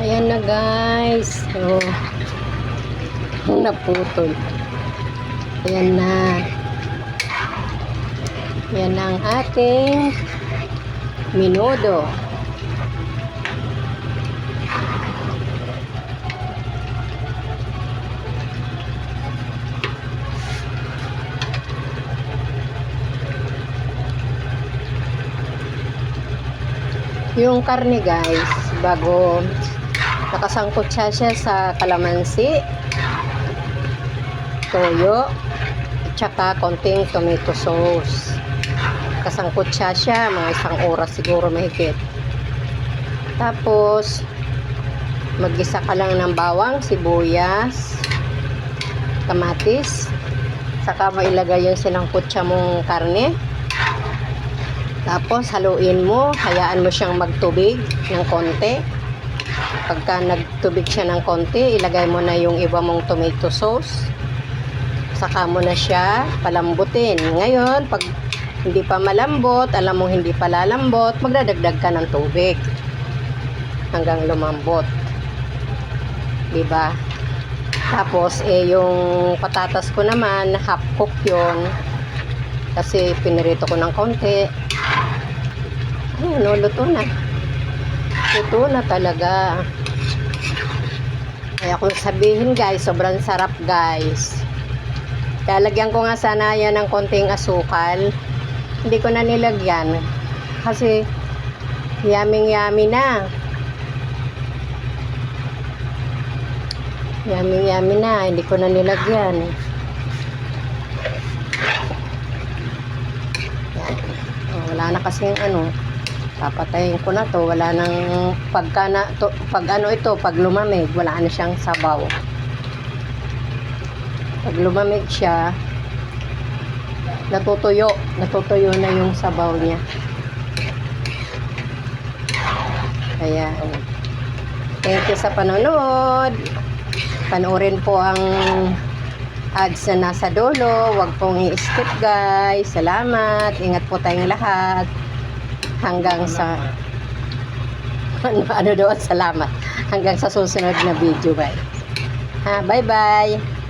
Ayan na guys. So, naputol. Ayan na. Ayan na ang ating menudo. Yung karne guys, bago nakasangkot siya sa kalamansi, toyo, at saka konting tomato sauce. Kasangkot siya mga isang oras siguro mahigit. Tapos mag-isa ka lang ng bawang, sibuyas, kamatis, saka mailagay yung sinangkot siya mong karne. Tapos haluin mo, hayaan mo siyang magtubig ng konti. Pagka nagtubig siya ng konti, ilagay mo na yung iba mong tomato sauce. Saka mo na siya palambutin. Ngayon, pag hindi pa malambot, alam mo hindi pa lalambot, magdadagdag ka ng tubig hanggang lumambot. Diba? Tapos, yung patatas ko naman, half cook yun. Kasi pinirito ko ng konti. Ayun, luto na. Luto na talaga. Kaya kung sabihin guys, sobrang sarap guys. Lalagyan ko nga sana yan ng konting asukal. Hindi ko na nilagyan. Kasi yummy na. Yummy na. Hindi ko na nilagyan. Yan. Oh, wala na kasing papatayin ko na to. Wala nang pag lumamig, wala na siyang sabaw. Pag lumamig siya, natutuyo na yung sabaw niya. Kaya thank you sa panonood. Panoorin po ang ads na nasa dulo. Huwag pong i-skip guys. Salamat. Ingat po tayong lahat. Hanggang sa salamat. Hanggang sa susunod na video guys. Bye bye.